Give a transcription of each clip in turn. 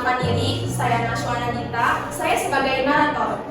Perkenalkan diri, saya Nashwa Nadita, saya sebagai narator.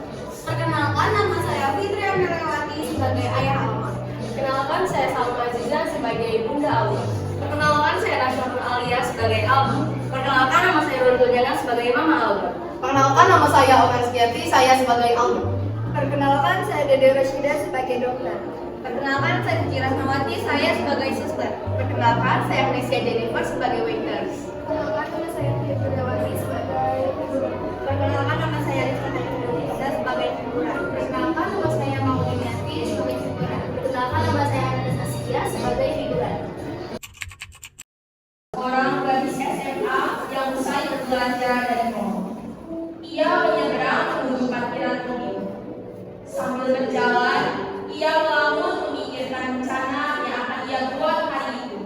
Perkenalkan, nama saya Fitri Amelewati sebagai ayah Alma. Perkenalkan, saya Salma Aziza sebagai bunda Alma. Perkenalkan, saya Rasyatul Alia sebagai Alma. Perkenalkan, nama saya Nurul Jana sebagai mama Alma. Perkenalkan, nama saya Omer Setiati, saya sebagai Alma. Perkenalkan, saya Dede Rashida sebagai dokter. Perkenalkan, saya Cici Rahmawati, saya sebagai suster. Perkenalkan, saya Nesia Jennifer sebagai waiter. Perkenalkan, nama saya Tia Purdawati sebagai guru. Perkenalkan, nama saya Rizka Nurul sebagai figuran. Perkenalkan, nama saya Maudie Yanti sebagai figuran. Perkenalkan, nama saya Anastasia sebagai figuran. Orang gadis SMA yang usai berbelanja dari mall. Ia menyeberang menuju parkiran mobil. Sambil berjalan, ia melamun memikirkan rencana yang akan ia buat hari itu.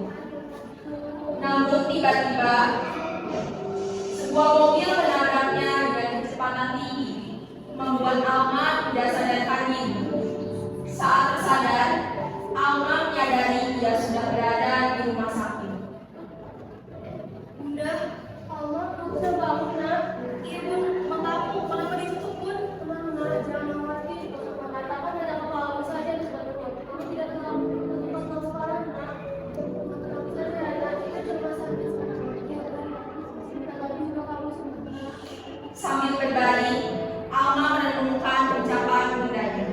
Namun tiba-tiba, sebuah mobil menabraknya dengan kecepatan tinggi, membuat Alma tidak sadarkan diri. Saat tersadar, Alma menyadari dia sudah berada di rumah sakit. Bunda, Alma, kamu sudah bangun, nak? Iya, Bun. Mataku, kenapa ditutup, Bun? Tenang, nak. Jangan khawatir. Mengatakan ada apa-apa saja di sebelumnya. Kamu tidak terlalu tempat kamu parah, nak. Tenang saja, nak. Kita ke rumah sakit sekarang. Iya, Bun. Sebentar lagi juga kamu sembuh. Sambil berbaring, Alma merenungkan ucapan bundanya.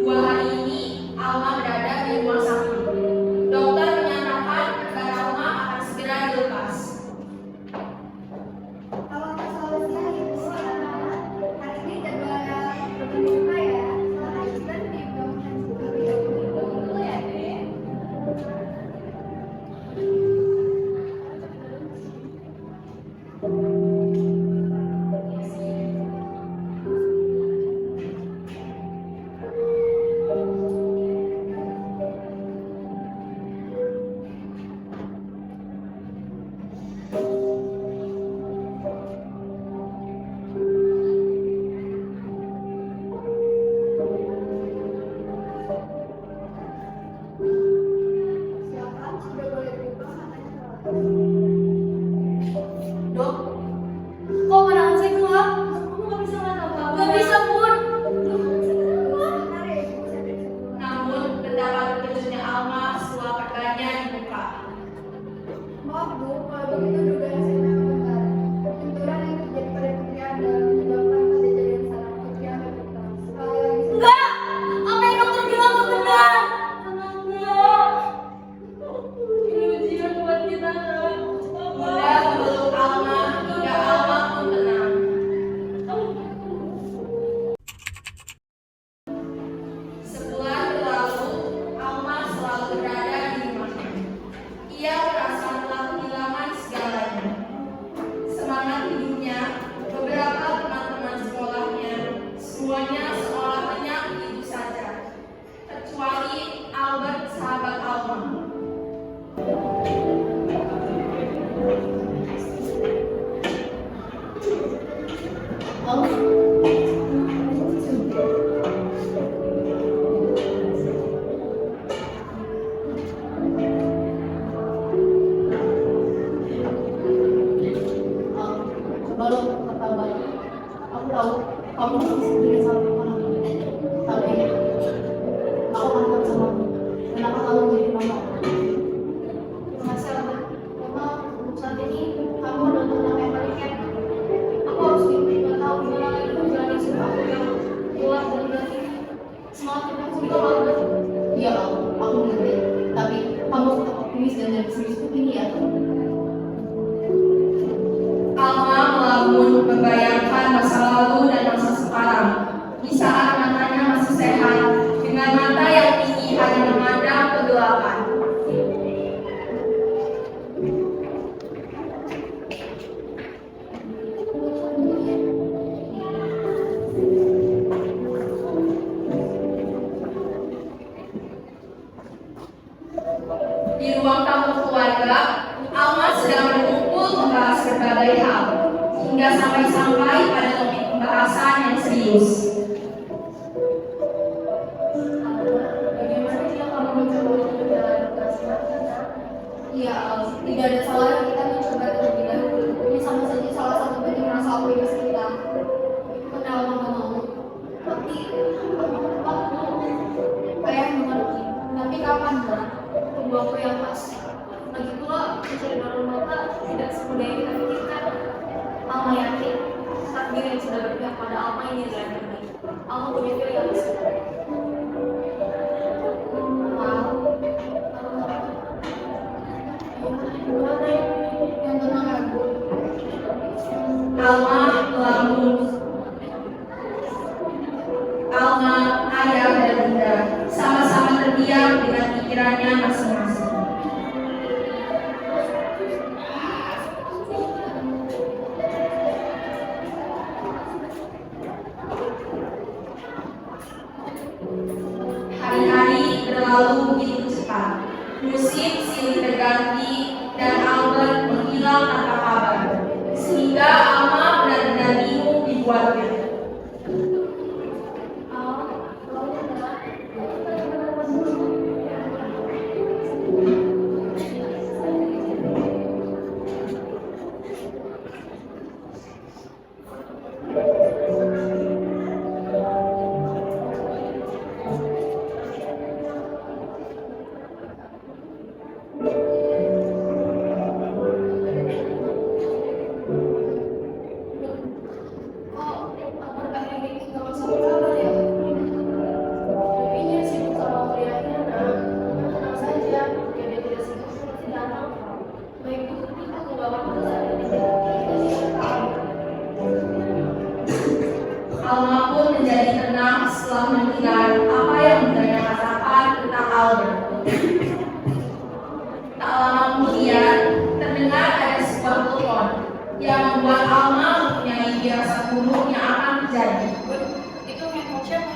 Dua hari ini, Alma berada di rumah sakit. Dokter menyatakan agar Alma akan segera dilepas. Kalau masalah siang, Ibu, anak-anak, hari ini jadwalnya berbuka ya. Soalnya kita di bangunan dulu ya, Dek. Silakan, sudah boleh dibuka matanya. Dok, kok pandangan saya gelap? Kamu nggak bisa lihat apa-apa? Nggak bisa, Bun. Sebentar ya, Ibu, saya periksa dulu. Namun, betapa terkejutnya Alma setelah perbannya dibuka. Maaf Bu, kalau begitu dugaan saya memang benar. Benturan yang terjadi pada Putri Anda menyebabkan kejadian saraf Putri Anda buka. Sekali lagi saya Enggak! Apa yang dokter bilang itu benar? Enggak. Ini ujian buat kita, Nak. Bunda memeluk Alma hingga Alma pun tenang. Sebulan berlalu, Alma selalu berada di rumahnya. Ia merasa telah kehilangan segalanya. Semangat hidupnya, beberapa teman-teman sekolahnya, semuanya seolah lenyap begitu saja. Kecuali Albert, sahabat Alma. Baru kata baik. Aku tahu kamu masih sendiri sama orang ini. Tapi aku akan tetap sama kamu. Dan aku selalu menjadi mama. Terima kasih, Alma. Karena untuk saat ini kamu adalah teman yang paling care. Aku harus nggak tahu gimana lagi menjalani semua aku yang keluar dari bulan ini. Semangat kita juga banget. Iya, aku ngerti. Tapi kamu tetap optimis dan jangan serius begini ya. Alma melamun membayangkan masa lalu dan masa sekarang. Bisa hingga sampai pada topik pembahasan yang serius. Bagaimana jika kamu mencoba untuk menjalani tugas kita? Iya, tidak ada salahnya kita mencoba terlebih dahulu. Ini sama saja salah satu bentuk rasa egois kita. Kenapa nggak mau? Tapi ayah mengerti. Tapi kapan nak? Tunggu aku yang pas. Lagi pula mencari donor mata tidak semudah yang kita pikirkan. Alma yakin takdir yang sudah berpihak pada Alma ini adalah yang terbaik. Alma punya pilihan sebenarnya. Yang tenang ya Bu. Alma melamun. Alma, ayah dan bunda sama-sama terdiam dengan pikirannya masing-masing. Hari-hari berlalu begitu cepat. Musim silih berganti dan Albert menghilang tanpa kabar, sehingga Alma benar-benar bingung dibuatnya. Alma pun menjadi tenang setelah mendengar apa yang bundanya katakan tentang Albert. Tak lama kemudian terdengar ada sebuah telepon yang membuat Alma mempunyai firasat buruk yang akan terjadi. Itu handphone siapa?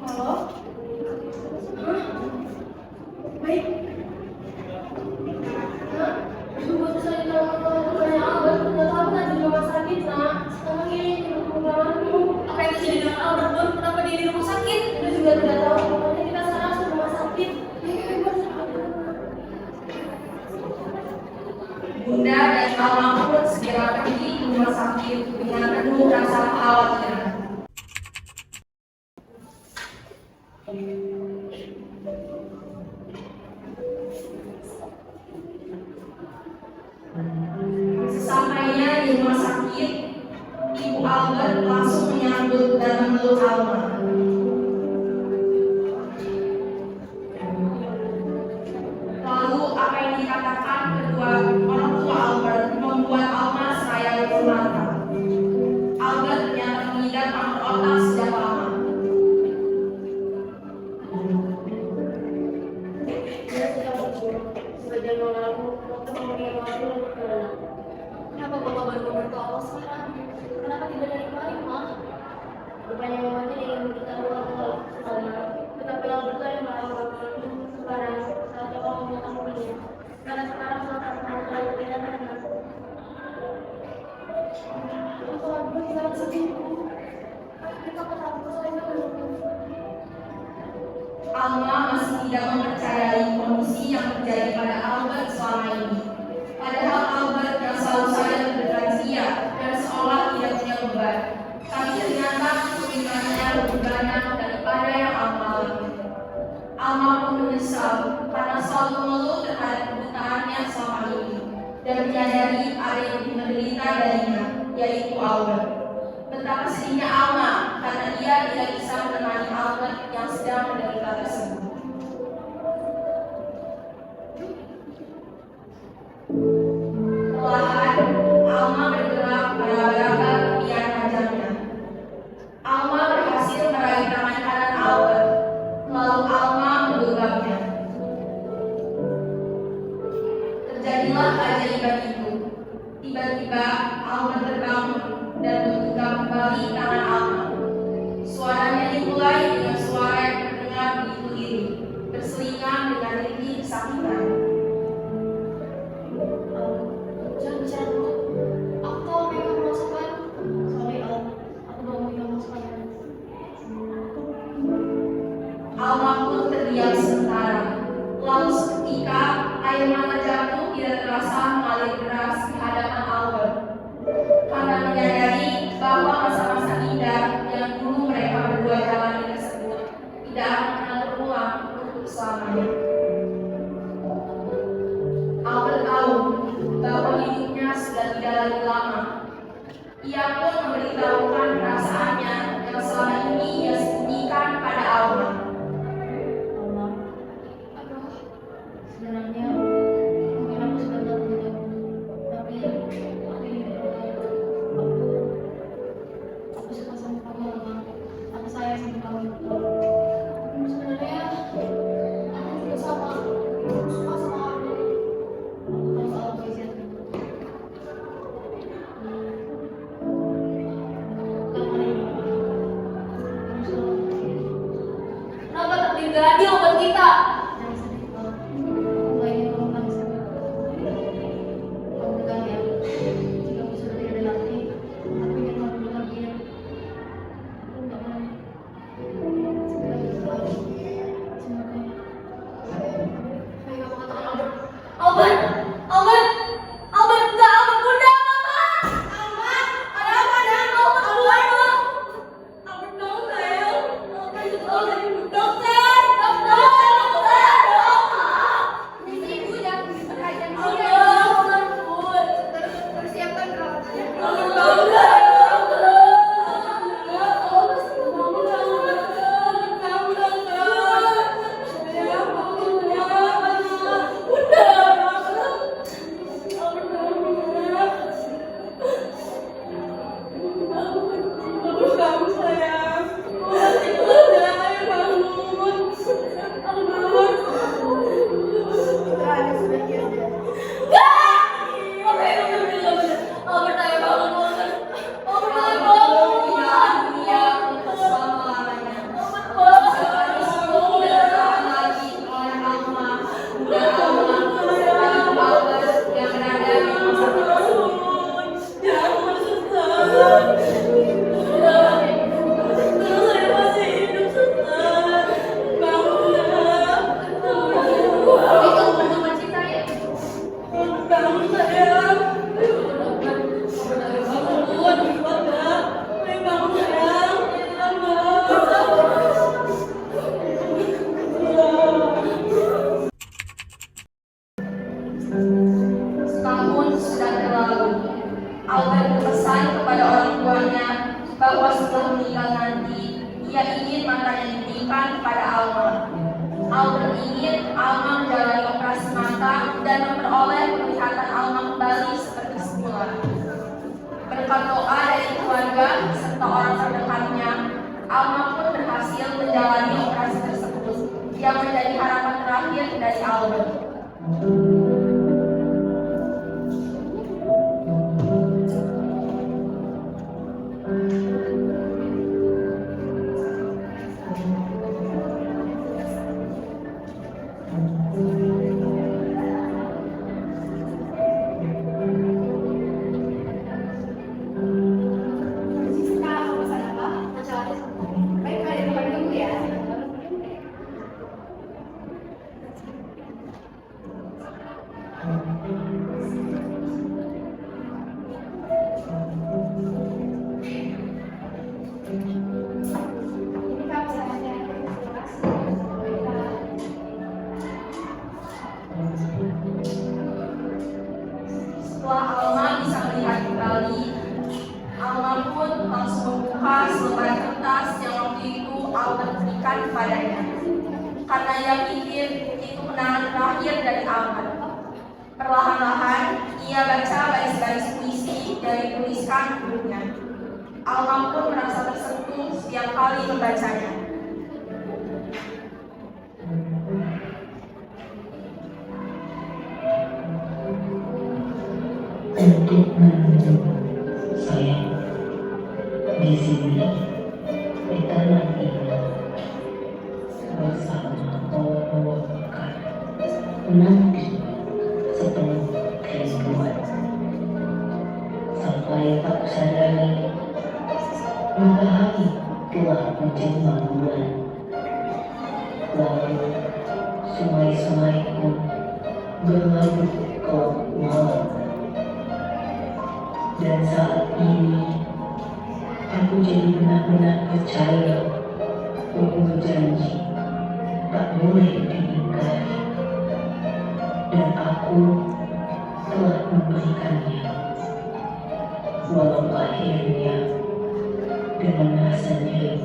Halo? Hah? Baik. Buat saya kalau banyak Albert ternyata aku tadi di rumah sakit nak. Sekarang ini di rumahmu. Apa yang terjadi dengan Albert Bun? Kenapa dia di rumah sakit? Kita juga tidak tahu. Makanya kita sekarang ke rumah sakit. Bunda dan Alma pun segera pergi ke rumah sakit dengan penuh rasa kekhawatiran. Sesampainya di rumah sakit, Ibu Albert langsung menyambut dan memeluk Alma. Lalu apa yang dikatakan kedua orang tua Albert membuat Alma seraya bulu mata. Albert ternyata mengidap kanker otak sejak lama. Dia sudah berguru. Sebagian lalu, dokter memberikan waktu untuk berenang. Kenapa Bapak baru membantu Allah sekarang? Kenapa tidak dari kemarin, Ma? Rupanya mamanya ingin memberitahu aku Alma. Tetapi Albert yang melakukan sekarang saat aku mengetahuinya. Karena sekarang sudah terlalu tidak tenang. Aku Albert sangat sedih. Kita ketahui saya Alma masih tidak mempercayai kondisi yang terjadi pada Albert selama ini. Padahal Albert yang selalu saja berrazia dan seolah tidak punya beban. Tapi ternyata kesulitannya lebih banyak daripada yang Alma alami. Alma pun menyesal karena selalu mengeluh terhadap kebutaannya selama ini dan menyadari ada yang lebih menderita darinya, yaitu Albert. Betapa sedihnya Alma karena dia tidak bisa menemani Albert yang sedang menderita tersebut. Perlahan, Alma bergerak meraba-raba impian tajamnya. Alma berhasil meraih tangan kanan Albert, lalu Alma menggenggamnya. Terjadilah keajaiban itu. Tiba-tiba Alma terbangun dan menggenggam kembali tangan Alma. Suaranya dimulai dengan suara yang terdengar begitu lirih, berselingan dengan rintik kesakitan. Air mata jatuh tidak terasa mengalir deras di hadapan Albert karena menyadari bahwa masa-masa indah yang dulu mereka berdua jalani tersebut tidak akan pernah terulang untuk selamanya. Albert tahu bahwa hidupnya sudah tidak lagi lama. Ia pun memberitahukan perasaannya yang selama ini ia sembunyikan pada Alma. Allah, Aduh, sebenarnya mungkin aku sudah tertutup, tapi aku suka sama kamu, Allah. Aku sayang sama kamu betul. sebenarnya aku juga sama. Aku suka sama kamu. Aku tahu Allah bisa. Kenapa tertinggal obat kita? Jangan sedih, Allah. Aku gak ingin kamu nangis. Kamu tegang ya. Jika aku sudah tidak ada lagi, aku ingin kamu bahagia. Aku gak mau. Semoga. Ayo kamu katakan Albert. Albert, Albert, Albert, enggak, Albert, bunda, mama. Albert, ada apa dengan Albert? Albert, Albert, dong sayang. Albert, dokter, dokter, ini ibu yang perhatian persiapkan perawatannya. Dunia untuk selama-lamanya. Jalani semua tidak tahan lagi oleh Alma, dan Alma sebagai Albert yang berada di rumah sakit tersebut. Itu teman cinta ya. Setahun sudah berlalu. Albert berpesan kepada orang tuanya bahwa setelah meninggal nanti ia ingin matanya diberikan kepada Alma. Albert ingin Alma menjalani operasi mata dan memperoleh penglihatan Alma kembali seperti semula. Berkat doa dari keluarga serta orang terdekatnya, Alma pun berhasil menjalani operasi tersebut yang menjadi harapan terakhir dari Albert. Siska, kamu pesan apa? Baik, kalian depan dulu ya. Ini Kak pesanannya. Terima kasih. Setelah Alma bisa melihat kembali, Alma pun langsung membuka selembar kertas yang waktu itu Albert berikan kepadanya. Karena ia pikir itu kenangan terakhir dari Albert. Perlahan-lahan, ia baca baris-baris puisi yang dituliskan untuknya. Alma pun merasa tersentuh setiap kali membacanya. Untuk menuju saya di sini di taman ini bersama bawa-bawa makan menanti sepenuh kerinduan sampai tak sadari matahari telah menjelma bulan, lalu sungai-sungai pun berlalu kelak malam. Dan saat ini, aku jadi benar-benar percaya bahwa janji tak boleh diingkari. Dan aku telah memberikannya. Walau akhirnya dengan rasa nyeri,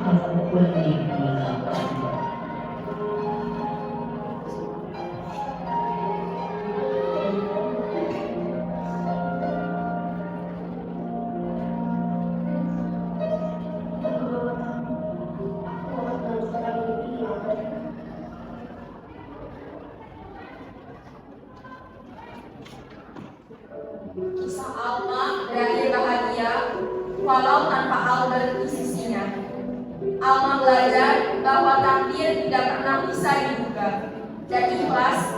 aku pergi meninggalkanmu. Kisah Alma berakhir bahagia, walau tanpa Albert di sisinya. Alma belajar bahwa takdir tidak pernah bisa diduga, dan ikhlas